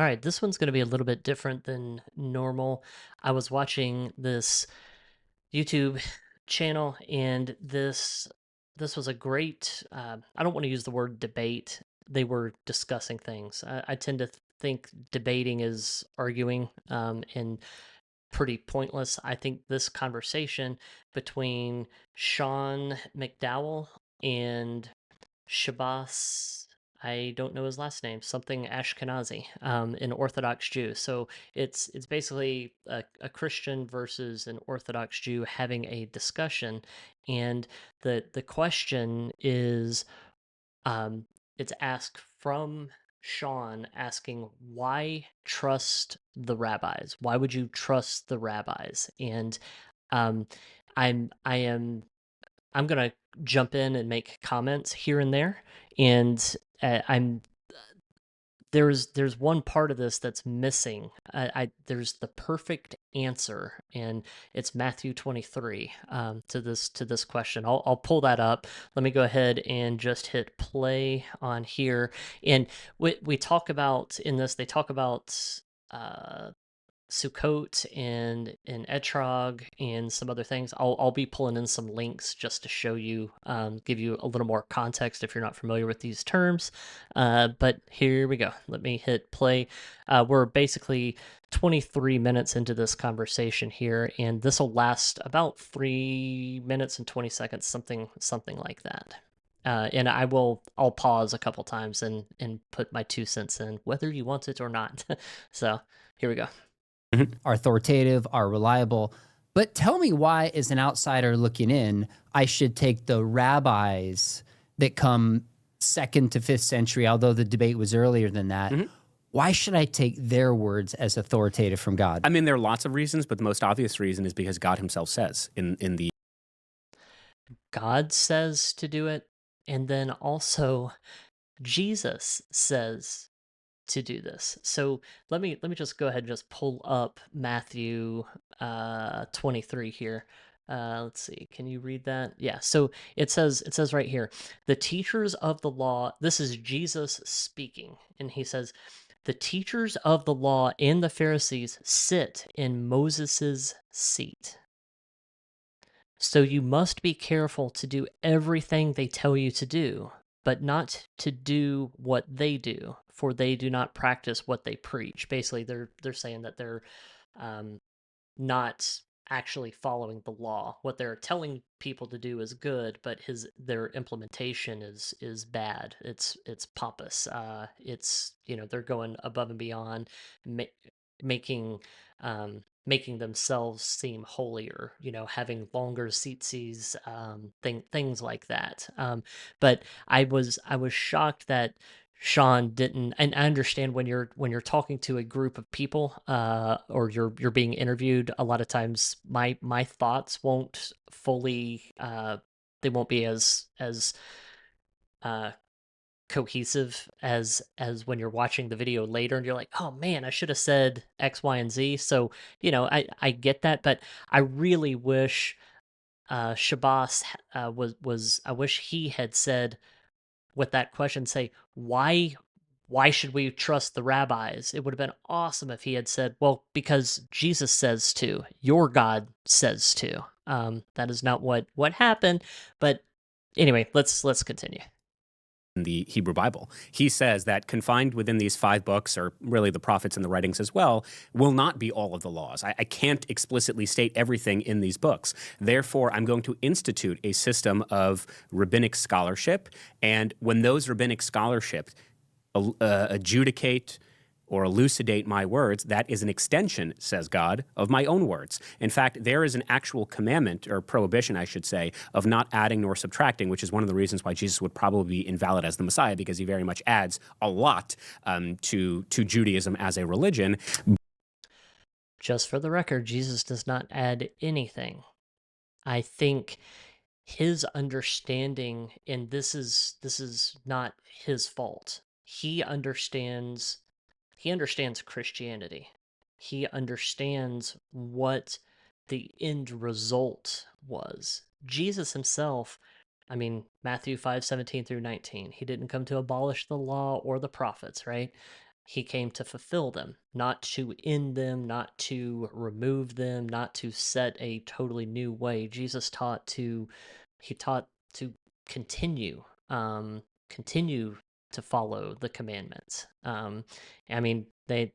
All right, this one's going to be a little bit different than normal. I was watching this YouTube channel, and this was a great. I don't want to use the word debate. They were discussing things. I tend to think debating is arguing, and pretty pointless. I think this conversation between Sean McDowell and Shabazz, I don't know his last name, something Ashkenazi, an Orthodox Jew. So it's basically a Christian versus an Orthodox Jew having a discussion, and the question is, um, it's asked from Sean asking, why trust the rabbis? Why would you trust the rabbis? And um, I am I'm gonna jump in and make comments here and there, and I'm there's one part of this that's missing. There's the perfect answer, and it's Matthew 23 to this question. I'll pull that up. Let me go ahead and just hit play on here, and we talk about in this. They talk about. Uh, Sukkot and Etrog and some other things. I'll be pulling in some links just to show you, give you a little more context if you're not familiar with these terms. But here we go. Let me hit play. We're basically 23 minutes into this conversation here, and this will last about 3 minutes and 20 seconds, something like that. And I'll pause a couple times and put my 2 cents in, whether you want it or not. So here we go. Are authoritative, are reliable. But tell me why, as an outsider looking in, I should take the rabbis that come 2nd to 5th century, although the debate was earlier than that. Why should I take their words as authoritative from God? I mean, there are lots of reasons, but the most obvious reason is because God himself says in the God says to do it, and then also Jesus says to do this. So let me just go ahead and just pull up Matthew 23 here. Let's see. Can you read that? Yeah. So it says right here, the teachers of the law, this is Jesus speaking, and he says, the teachers of the law and the Pharisees sit in Moses's seat. So you must be careful to do everything they tell you to do, but not to do what they do, for they do not practice what they preach. Basically, they're saying that they're um, not actually following the law. What they're telling people to do is good, but their implementation is bad. It's pompous. It's they're going above and beyond, ma- making making themselves seem holier. Having longer tzitzis, things like that. But I was shocked that Sean didn't, and I understand when you're talking to a group of people, or you're being interviewed. A lot of times, my thoughts won't fully, they won't be as uh, cohesive as when you're watching the video later, and you're like, oh man, I should have said X, Y, and Z. So I get that, but I really wish Shabazz was I wish he had said with that question, say, why should we trust the rabbis? It would have been awesome if he had said, well, because Jesus says to, your God says to. That is not what happened, but anyway, let's continue. the Hebrew Bible. He says that confined within these 5 books, or really the prophets and the writings as well, will not be all of the laws. I can't explicitly state everything in these books. Therefore, I'm going to institute a system of rabbinic scholarship, and when those rabbinic scholarship adjudicate or elucidate my words, that is an extension, says God, of my own words. In fact, there is an actual commandment, or prohibition, I should say, of not adding nor subtracting, which is one of the reasons why Jesus would probably be invalid as the Messiah, because he very much adds a lot to Judaism as a religion. Just for the record, Jesus does not add anything. I think his understanding, and this is not his fault. He understands Christianity. He understands what the end result was. Jesus himself, I mean, Matthew 5:17 through 19, he didn't come to abolish the law or the prophets, right? he came to fulfill them, not to end them, not to remove them, not to set a totally new way. Jesus taught to he taught to continue continue to follow the commandments. I mean, they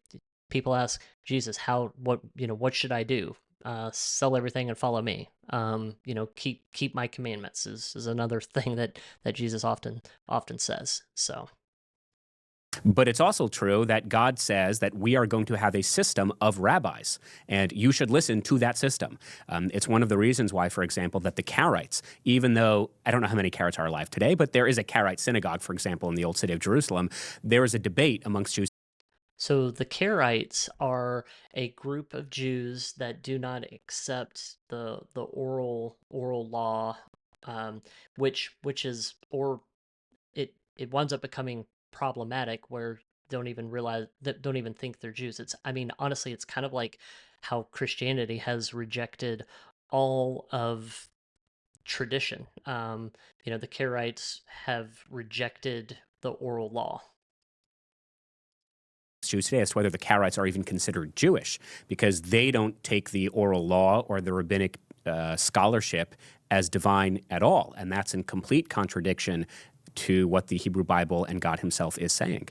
people ask Jesus, how what should I do? Sell everything and follow me. Keep my commandments is another thing that Jesus often says. So But it's also true that God says that we are going to have a system of rabbis, and you should listen to that system. It's one of the reasons why, for example, that the Karaites, even though I don't know how many Karaites are alive today, but there is a Karaite synagogue, for example, in the old city of Jerusalem, there is a debate amongst Jews So the Karaites are a group of Jews that do not accept the oral law, um, which is or it winds up becoming problematic where don't even realize that don't even think they're Jews. I mean honestly it's kind of like how Christianity has rejected all of tradition. The Karaites have rejected the oral law. today as to whether the Karaites are even considered Jewish, because they don't take the oral law or the rabbinic scholarship as divine at all. And that's in complete contradiction to what the Hebrew Bible and God himself is saying.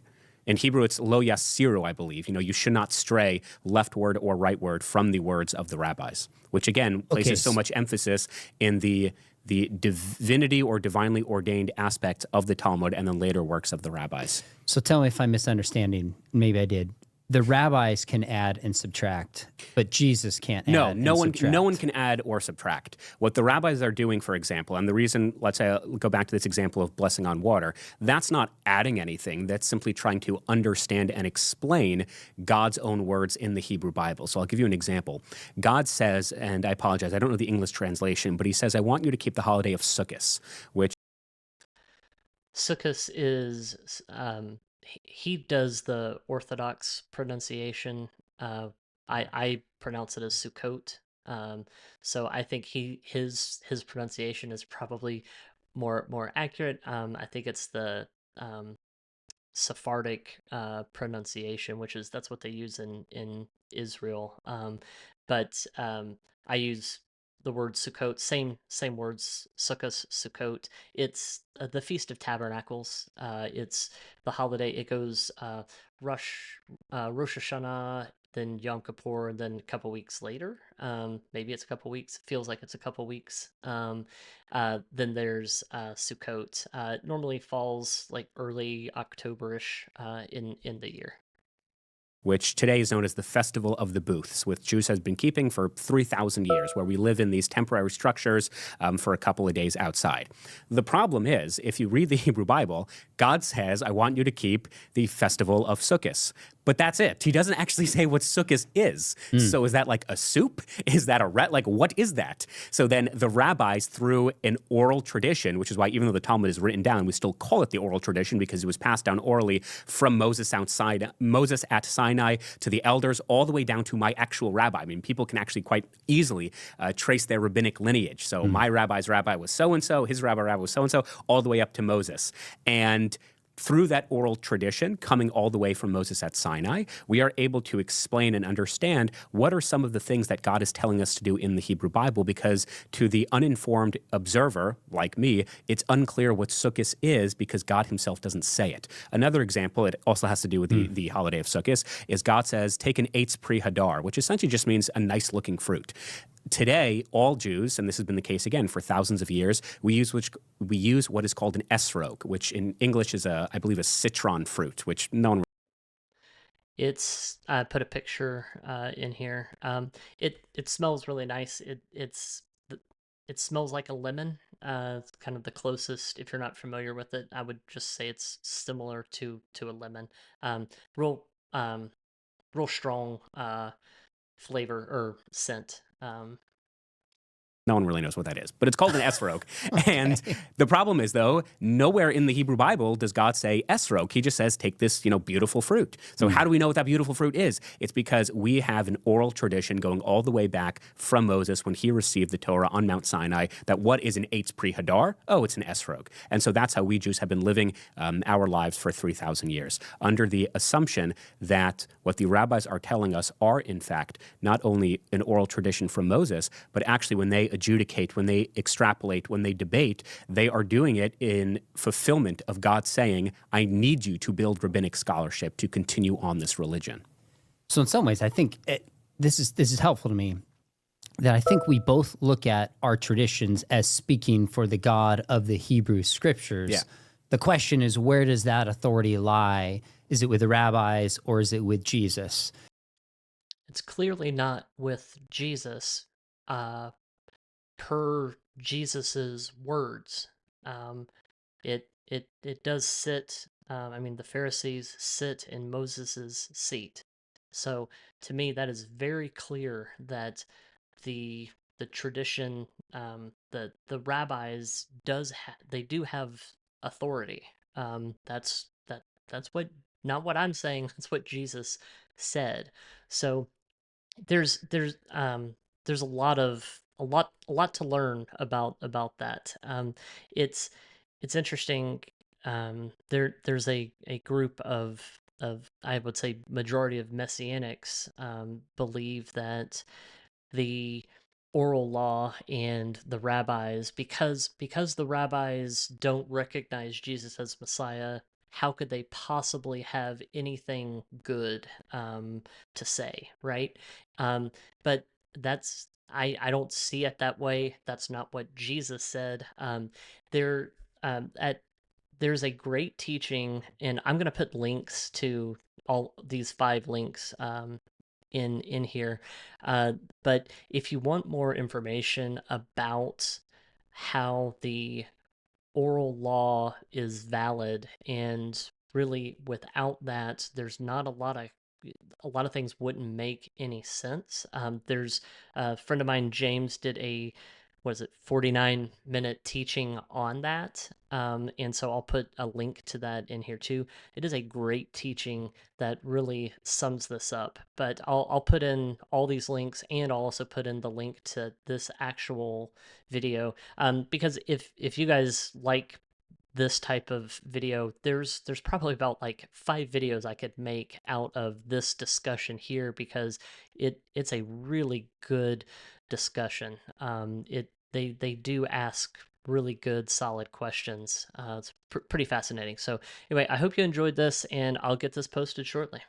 In Hebrew, it's lo yasiru, I believe. You should not stray leftward or rightward from the words of the rabbis, which again places so much emphasis in the divinity or divinely ordained aspect of the Talmud and the later works of the rabbis. So tell me if I'm misunderstanding. Maybe I did. The rabbis can add and subtract, but Jesus can't add and subtract. No one can add or subtract. What the rabbis are doing, for example, and the reason, let's say, go back to this example of blessing on water, that's not adding anything. That's simply trying to understand and explain God's own words in the Hebrew Bible. So I'll give you an example. God says, and I apologize, I don't know the English translation, but he says, I want you to keep the holiday of Sukkot, which Sukkot is he does the Orthodox pronunciation. I pronounce it as Sukkot. So I think his pronunciation is probably more accurate. I think it's the Sephardic pronunciation, that's what they use in Israel. But I use the word Sukkot, same words, Sukkot, Sukkot. It's the Feast of Tabernacles. It's the holiday. It goes Rosh Hashanah, then Yom Kippur, and then a couple weeks later. Maybe it's a couple weeks. Feels like it's a couple weeks. Then there's Sukkot. It normally falls like early October-ish in the year. which today is known as the Festival of the Booths, which Jews have been keeping for 3,000 years, where we live in these temporary structures for a couple of days outside. The problem is, if you read the Hebrew Bible, God says, I want you to keep the Festival of Sukkot. But that's it. He doesn't actually say what Sukkot is. So is that like a soup? Is that a like what is that? So then the rabbis, through an oral tradition, which is why even though the Talmud is written down, we still call it the oral tradition because it was passed down orally from Moses at Sinai to the elders, all the way down to my actual rabbi. I mean, people can actually quite easily trace their rabbinic lineage. So my rabbi's rabbi was so-and-so, his rabbi was so-and-so, all the way up to Moses. And through that oral tradition, coming all the way from Moses at Sinai, we are able to explain and understand what are some of the things that God is telling us to do in the Hebrew Bible, because to the uninformed observer, like me, it's unclear what Sukkot is because God himself doesn't say it. Another example, it also has to do with the holiday of Sukkot, is God says, take an eitz pri hadar, which essentially just means a nice-looking fruit. Today, all Jews, and this has been the case again for thousands of years, we use what is called an Etrog, which in English is I believe a citron fruit, which no one. I put a picture in here. It smells really nice. It smells like a lemon. It's kind of the closest. If you're not familiar with it, I would just say it's similar to a lemon. Real real strong flavor or scent. No one really knows what that is, but it's called an esrog. And Okay. the problem is, though, nowhere in the Hebrew Bible does God say esrog. He just says, take this, beautiful fruit. So how do we know what that beautiful fruit is? It's because we have an oral tradition going all the way back from Moses when he received the Torah on Mount Sinai, that what is an eitz pri hadar? Oh, it's an esrog. And so that's how we Jews have been living our lives for 3,000 years, under the assumption that what the rabbis are telling us are, in fact, not only an oral tradition from Moses, but actually when they adjudicate, when they extrapolate, when they debate, they are doing it in fulfillment of God saying, I need you to build rabbinic scholarship to continue on this religion. So in some ways, I think this is helpful to me, that I think we both look at our traditions as speaking for the God of the Hebrew Scriptures. Yeah. The question is, where does that authority lie? Is it with the rabbis or is it with Jesus? It's clearly not with Jesus, per Jesus's words. It does sit. I mean, the Pharisees sit in Moses's seat. So to me, that is very clear that the the tradition, the rabbis they do have authority. That's what, not what I'm saying. That's what Jesus said. So there's a lot to learn about that. It's it's interesting. There's a group of, I would say, majority of messianics believe that the oral law and the rabbis, because the rabbis don't recognize Jesus as Messiah, how could they possibly have anything good to say, right? But that's, I don't see it that way. That's not what Jesus said. There at There's a great teaching, and I'm going to put links to all these 5 links in here. Uh, but if you want more information about how the oral law is valid, and really without that, there's not a lot of things wouldn't make any sense. There's a friend of mine, James, did a, what is it, 49-minute teaching on that. And so I'll put a link to that in here too. It is a great teaching that really sums this up. But I'll put in all these links, and I'll also put in the link to this actual video. Because if you guys like this type of video, there's probably about like 5 videos I could make out of this discussion here, because it's a really good discussion. They do ask really good, solid questions. It's pretty fascinating. So anyway, I hope you enjoyed this, and I'll get this posted shortly.